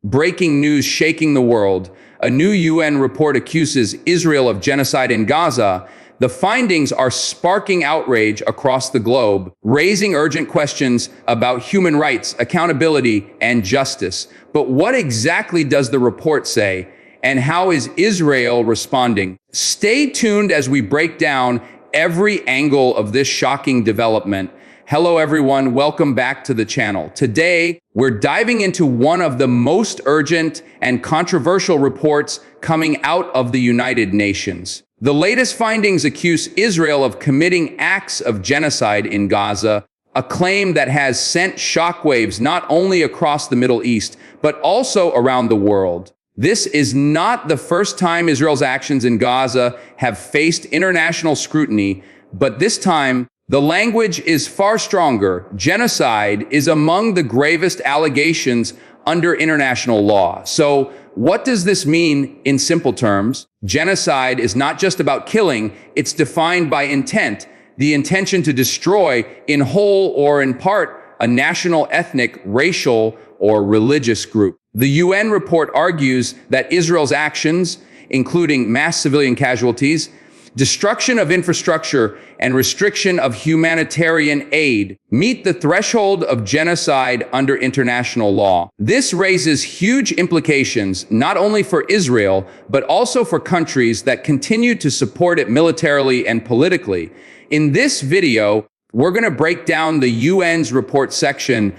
Breaking news shaking the world. A new UN report accuses Israel of genocide in Gaza. The findings are sparking outrage across the globe, raising urgent questions about human rights, accountability, and justice. But what exactly does the report say, and how is Israel responding? Stay tuned as we break down every angle of this shocking development. Hello everyone, welcome back to the channel. Today, we're diving into one of the most urgent and controversial reports coming out of the United Nations. The latest findings accuse Israel of committing acts of genocide in Gaza, a claim that has sent shockwaves not only across the Middle East, but also around the world. This is not the first time Israel's actions in Gaza have faced international scrutiny, but this time, the language is far stronger. Genocide is among the gravest allegations under international law. So, what does this mean in simple terms? Genocide is not just about killing, it's defined by intent, the intention to destroy in whole or in part a national, ethnic, racial, or religious group. The UN report argues that Israel's actions, including mass civilian casualties, destruction of infrastructure, and restriction of humanitarian aid meet the threshold of genocide under international law. This raises huge implications not only for Israel, but also for countries that continue to support it militarily and politically. In this video, we're going to break down the UN's report section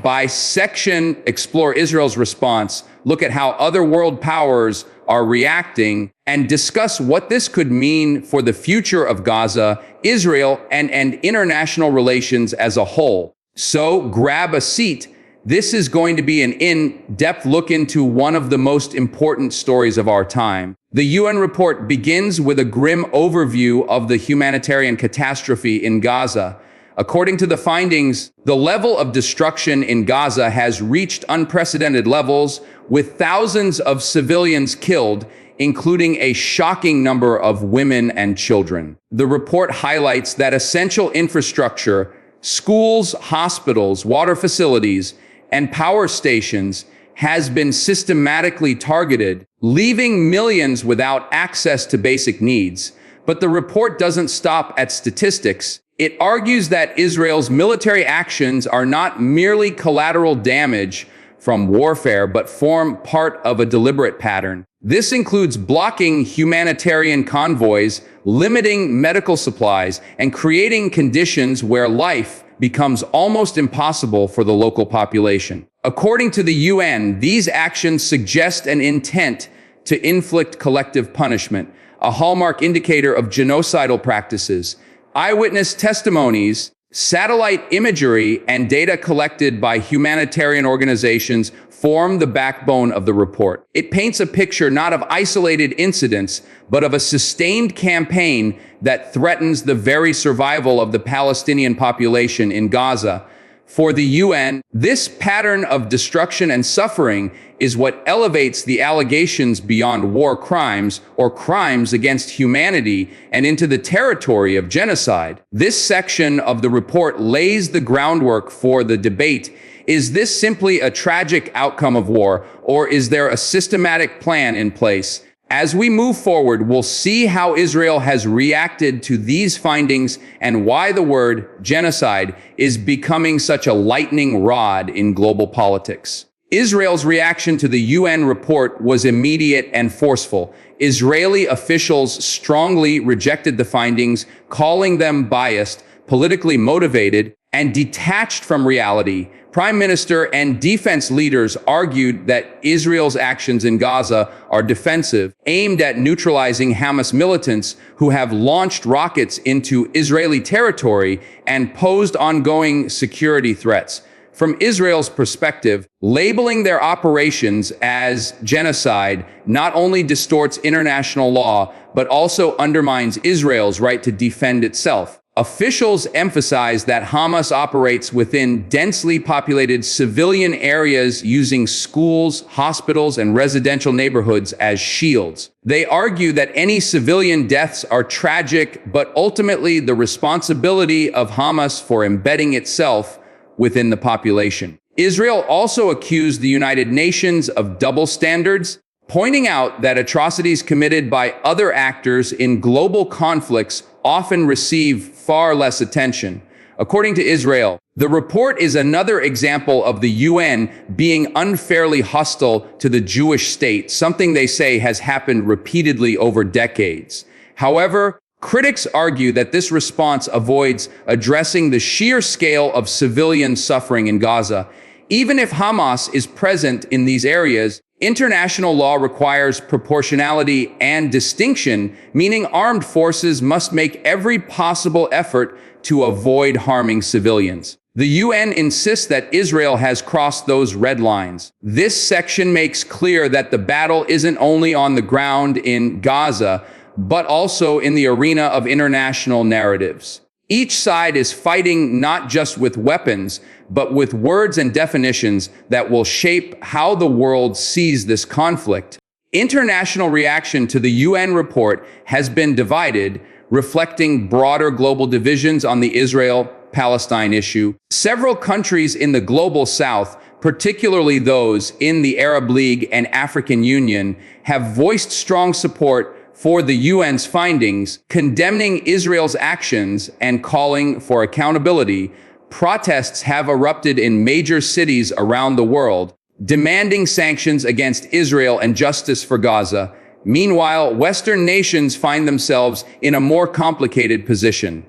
by section, explore Israel's response, look at how other world powers are reacting, and discuss what this could mean for the future of Gaza, Israel, and international relations as a whole. So grab a seat. This is going to be an in-depth look into one of the most important stories of our time. The UN report begins with a grim overview of the humanitarian catastrophe in Gaza. According to the findings, the level of destruction in Gaza has reached unprecedented levels, with thousands of civilians killed, including a shocking number of women and children. The report highlights that essential infrastructure, schools, hospitals, water facilities, and power stations has been systematically targeted, leaving millions without access to basic needs. But the report doesn't stop at statistics. It argues that Israel's military actions are not merely collateral damage from warfare, but form part of a deliberate pattern. This includes blocking humanitarian convoys, limiting medical supplies, and creating conditions where life becomes almost impossible for the local population. According to the UN, these actions suggest an intent to inflict collective punishment, a hallmark indicator of genocidal practices. Eyewitness testimonies, satellite imagery, and data collected by humanitarian organizations form the backbone of the report. It paints a picture not of isolated incidents, but of a sustained campaign that threatens the very survival of the Palestinian population in Gaza. For the UN, this pattern of destruction and suffering is what elevates the allegations beyond war crimes or crimes against humanity and into the territory of genocide. This section of the report lays the groundwork for the debate. Is this simply a tragic outcome of war, or is there a systematic plan in place? As we move forward, we'll see how Israel has reacted to these findings and why the word genocide is becoming such a lightning rod in global politics. Israel's reaction to the UN report was immediate and forceful. Israeli officials strongly rejected the findings, calling them biased, politically motivated, and detached from reality. Prime Minister and defense leaders argued that Israel's actions in Gaza are defensive, aimed at neutralizing Hamas militants who have launched rockets into Israeli territory and posed ongoing security threats. From Israel's perspective, labeling their operations as genocide not only distorts international law, but also undermines Israel's right to defend itself. Officials emphasize that Hamas operates within densely populated civilian areas using schools, hospitals, and residential neighborhoods as shields. They argue that any civilian deaths are tragic, but ultimately the responsibility of Hamas for embedding itself within the population. Israel also accused the United Nations of double standards, pointing out that atrocities committed by other actors in global conflicts often receive far less attention. According to Israel, the report is another example of the UN being unfairly hostile to the Jewish state, something they say has happened repeatedly over decades. However, critics argue that this response avoids addressing the sheer scale of civilian suffering in Gaza. Even if Hamas is present in these areas, international law requires proportionality and distinction, meaning armed forces must make every possible effort to avoid harming civilians. The UN insists that Israel has crossed those red lines. This section makes clear that the battle isn't only on the ground in Gaza, but also in the arena of international narratives. Each side is fighting not just with weapons, but with words and definitions that will shape how the world sees this conflict. International reaction to the UN report has been divided, reflecting broader global divisions on the Israel-Palestine issue. Several countries in the global south, particularly those in the Arab League and African Union, have voiced strong support for the UN's findings, condemning Israel's actions and calling for accountability. Protests have erupted in major cities around the world, demanding sanctions against Israel and justice for Gaza. Meanwhile, Western nations find themselves in a more complicated position.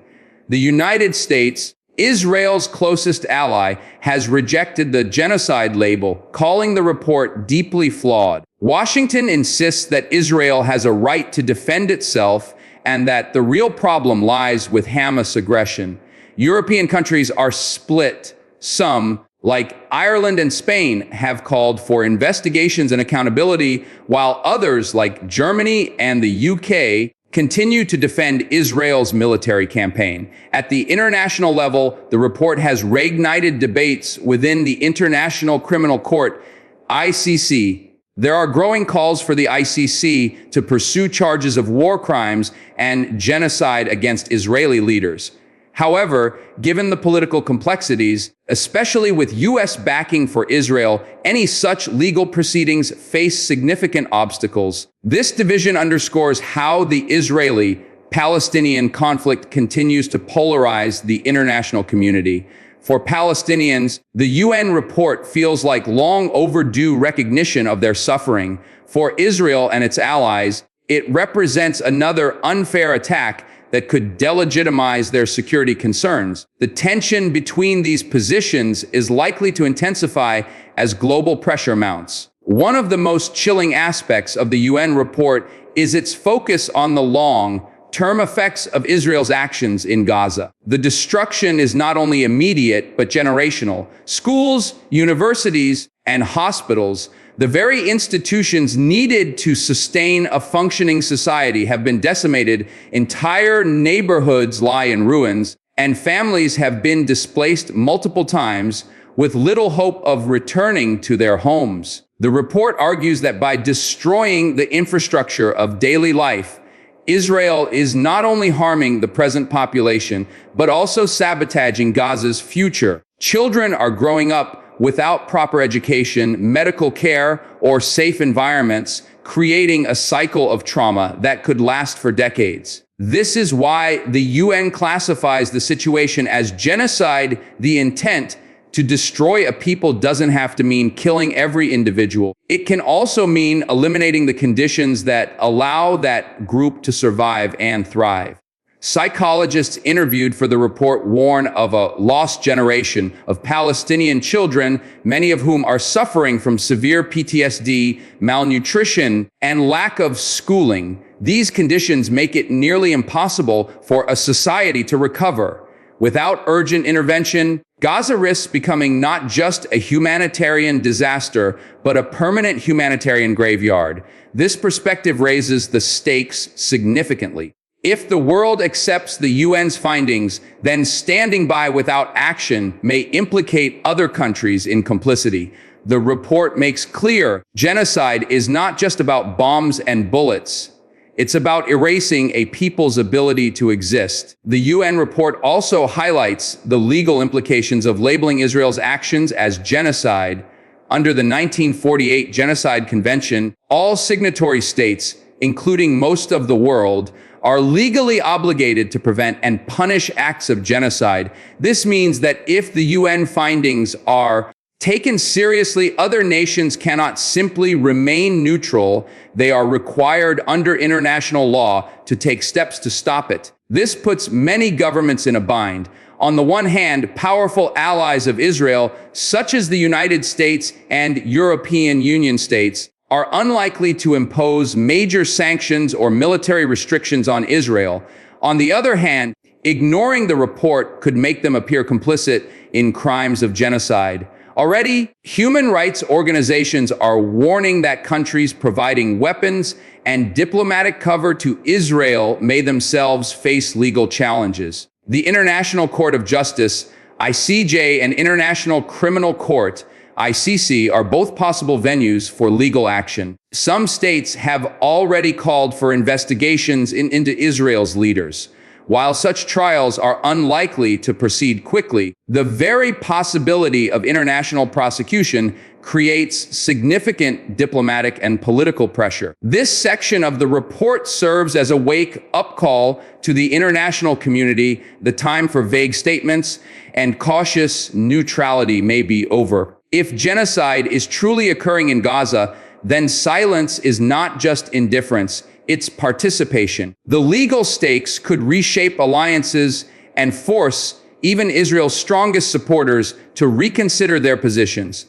The United States, Israel's closest ally, has rejected the genocide label, calling the report deeply flawed. Washington insists that Israel has a right to defend itself and that the real problem lies with Hamas aggression. European countries are split. Some, like Ireland and Spain, have called for investigations and accountability, while others, like Germany and the UK, continue to defend Israel's military campaign. At the international level, the report has reignited debates within the International Criminal Court, ICC. There are growing calls for the ICC to pursue charges of war crimes and genocide against Israeli leaders. However, given the political complexities, especially with U.S. backing for Israel, any such legal proceedings face significant obstacles. This division underscores how the Israeli-Palestinian conflict continues to polarize the international community. For Palestinians, the UN report feels like long overdue recognition of their suffering. For Israel and its allies, it represents another unfair attack that could delegitimize their security concerns. The tension between these positions is likely to intensify as global pressure mounts. One of the most chilling aspects of the UN report is its focus on the long-term effects of Israel's actions in Gaza. The destruction is not only immediate, but generational. Schools, universities, and hospitals, the very institutions needed to sustain a functioning society, have been decimated. Entire neighborhoods lie in ruins, and families have been displaced multiple times with little hope of returning to their homes. The report argues that by destroying the infrastructure of daily life, Israel is not only harming the present population, but also sabotaging Gaza's future. Children are growing up without proper education, medical care, or safe environments, creating a cycle of trauma that could last for decades. This is why the UN classifies the situation as genocide. The intent to destroy a people doesn't have to mean killing every individual. It can also mean eliminating the conditions that allow that group to survive and thrive. Psychologists interviewed for the report warn of a lost generation of Palestinian children, many of whom are suffering from severe PTSD, malnutrition, and lack of schooling. These conditions make it nearly impossible for a society to recover. Without urgent intervention, Gaza risks becoming not just a humanitarian disaster, but a permanent humanitarian graveyard. This perspective raises the stakes significantly. If the world accepts the UN's findings, then standing by without action may implicate other countries in complicity. The report makes clear genocide is not just about bombs and bullets. It's about erasing a people's ability to exist. The UN report also highlights the legal implications of labeling Israel's actions as genocide. Under the 1948 Genocide Convention, all signatory states, including most of the world, are legally obligated to prevent and punish acts of genocide. This means that if the UN findings are taken seriously, other nations cannot simply remain neutral. They are required under international law to take steps to stop it. This puts many governments in a bind. On the one hand, powerful allies of Israel, such as the United States and European Union states, are unlikely to impose major sanctions or military restrictions on Israel. On the other hand, ignoring the report could make them appear complicit in crimes of genocide. Already, human rights organizations are warning that countries providing weapons and diplomatic cover to Israel may themselves face legal challenges. The International Court of Justice, ICJ, and International Criminal Court, ICC, are both possible venues for legal action. Some states have already called for investigations into Israel's leaders. While such trials are unlikely to proceed quickly, the very possibility of international prosecution creates significant diplomatic and political pressure. This section of the report serves as a wake-up call to the international community. The time for vague statements and cautious neutrality may be over. If genocide is truly occurring in Gaza, then silence is not just indifference, it's participation. The legal stakes could reshape alliances and force even Israel's strongest supporters to reconsider their positions.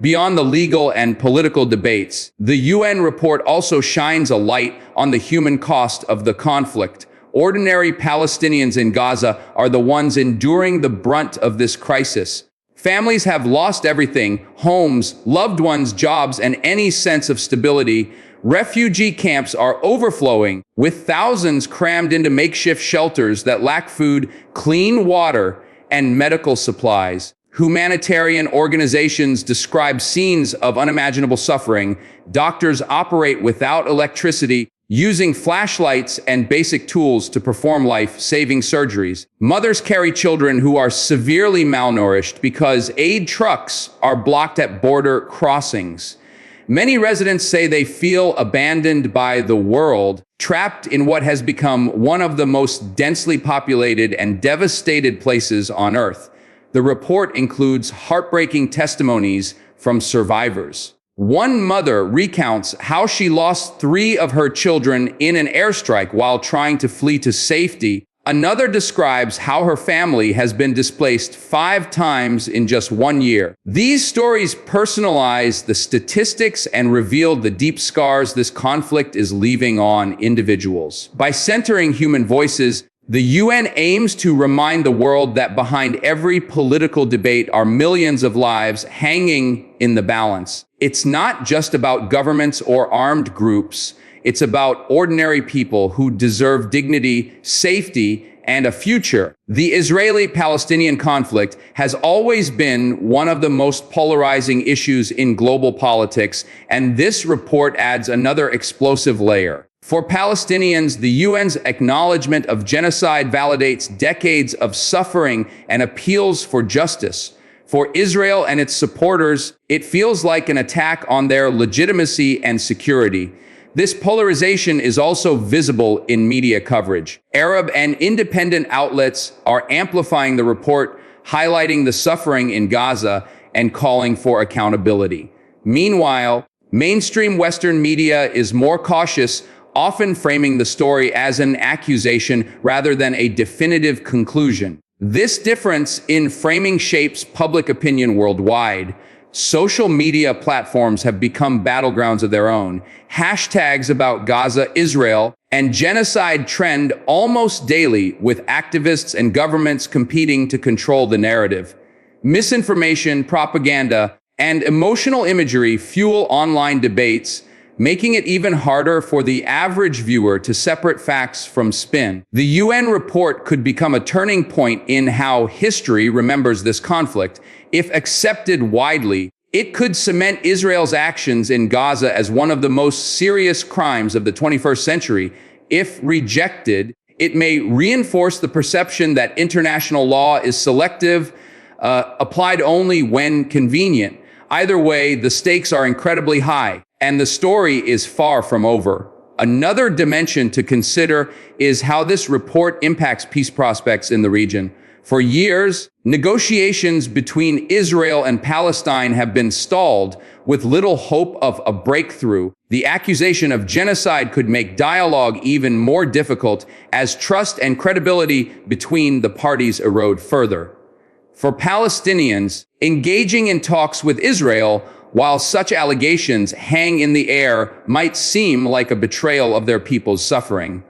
Beyond the legal and political debates, the UN report also shines a light on the human cost of the conflict. Ordinary Palestinians in Gaza are the ones enduring the brunt of this crisis. Families have lost everything: homes, loved ones, jobs, and any sense of stability. Refugee camps are overflowing, with thousands crammed into makeshift shelters that lack food, clean water, and medical supplies. Humanitarian organizations describe scenes of unimaginable suffering. Doctors operate without electricity, using flashlights and basic tools to perform life-saving surgeries. Mothers carry children who are severely malnourished because aid trucks are blocked at border crossings. Many residents say they feel abandoned by the world, trapped in what has become one of the most densely populated and devastated places on Earth. The report includes heartbreaking testimonies from survivors. One mother recounts how she lost 3 of her children in an airstrike while trying to flee to safety. Another describes how her family has been displaced 5 times in just 1 year. These stories personalize the statistics and reveal the deep scars this conflict is leaving on individuals. By centering human voices, the UN aims to remind the world that behind every political debate are millions of lives hanging in the balance. It's not just about governments or armed groups. It's about ordinary people who deserve dignity, safety, and a future. The Israeli-Palestinian conflict has always been one of the most polarizing issues in global politics, and this report adds another explosive layer. For Palestinians, the UN's acknowledgement of genocide validates decades of suffering and appeals for justice. For Israel and its supporters, it feels like an attack on their legitimacy and security. This polarization is also visible in media coverage. Arab and independent outlets are amplifying the report, highlighting the suffering in Gaza and calling for accountability. Meanwhile, mainstream Western media is more cautious, often framing the story as an accusation rather than a definitive conclusion. This difference in framing shapes public opinion worldwide. Social media platforms have become battlegrounds of their own. Hashtags about Gaza, Israel, and genocide trend almost daily, with activists and governments competing to control the narrative. Misinformation, propaganda, and emotional imagery fuel online debates, making it even harder for the average viewer to separate facts from spin. The UN report could become a turning point in how history remembers this conflict. If accepted widely, It could cement Israel's actions in Gaza as one of the most serious crimes of the 21st century. If rejected, it may reinforce the perception that international law is selective, applied only when convenient. Either way, the stakes are incredibly high, and the story is far from over. Another dimension to consider is how this report impacts peace prospects in the region. For years, negotiations between Israel and Palestine have been stalled with little hope of a breakthrough. The accusation of genocide could make dialogue even more difficult as trust and credibility between the parties erode further. For Palestinians, engaging in talks with Israel while such allegations hang in the air might seem like a betrayal of their people's suffering.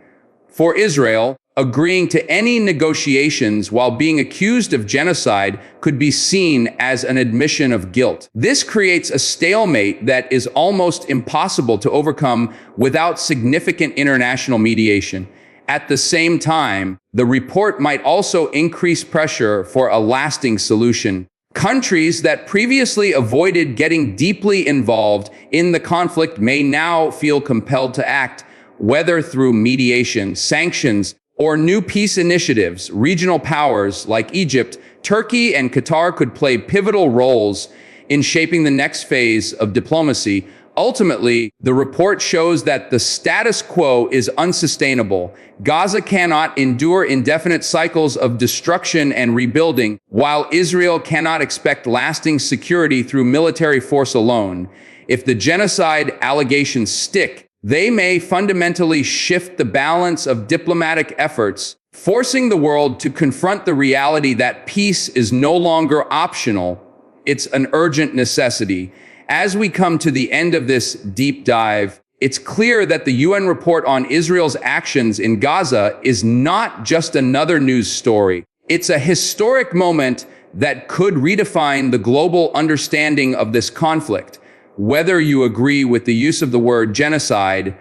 For Israel, agreeing to any negotiations while being accused of genocide could be seen as an admission of guilt. This creates a stalemate that is almost impossible to overcome without significant international mediation. At the same time, the report might also increase pressure for a lasting solution. Countries that previously avoided getting deeply involved in the conflict may now feel compelled to act, whether through mediation, sanctions, or new peace initiatives. Regional powers like Egypt, Turkey, and Qatar could play pivotal roles in shaping the next phase of diplomacy. Ultimately, the report shows that the status quo is unsustainable. Gaza cannot endure indefinite cycles of destruction and rebuilding, while Israel cannot expect lasting security through military force alone. If the genocide allegations stick, they may fundamentally shift the balance of diplomatic efforts, forcing the world to confront the reality that peace is no longer optional, it's an urgent necessity. As we come to the end of this deep dive, it's clear that the UN report on Israel's actions in Gaza is not just another news story. It's a historic moment that could redefine the global understanding of this conflict. Whether you agree with the use of the word genocide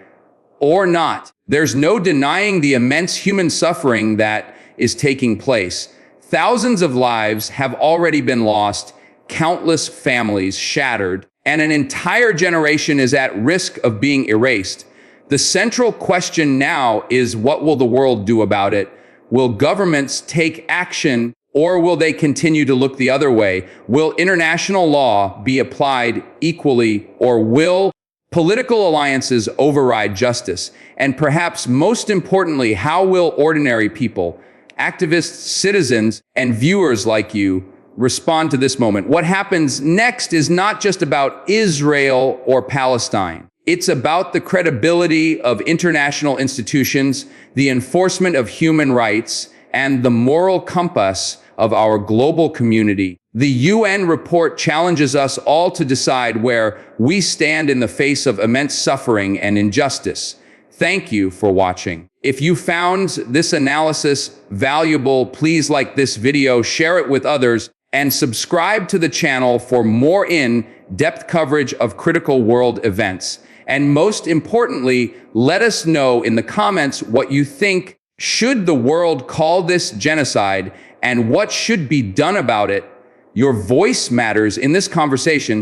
or not, there's no denying the immense human suffering that is taking place. Thousands of lives have already been lost, countless families shattered, and an entire generation is at risk of being erased. The central question now is, what will the world do about it? Will governments take action, or will they continue to look the other way? Will international law be applied equally, or will political alliances override justice? And perhaps most importantly, how will ordinary people, activists, citizens, and viewers like you respond to this moment? What happens next is not just about Israel or Palestine. It's about the credibility of international institutions, the enforcement of human rights, and the moral compass of our global community. The UN report challenges us all to decide where we stand in the face of immense suffering and injustice. Thank you for watching. If you found this analysis valuable, please like this video, share it with others, and subscribe to the channel for more in-depth coverage of critical world events. And most importantly, let us know in the comments what you think. Should the world call this genocide, and what should be done about it? Your voice matters in this conversation.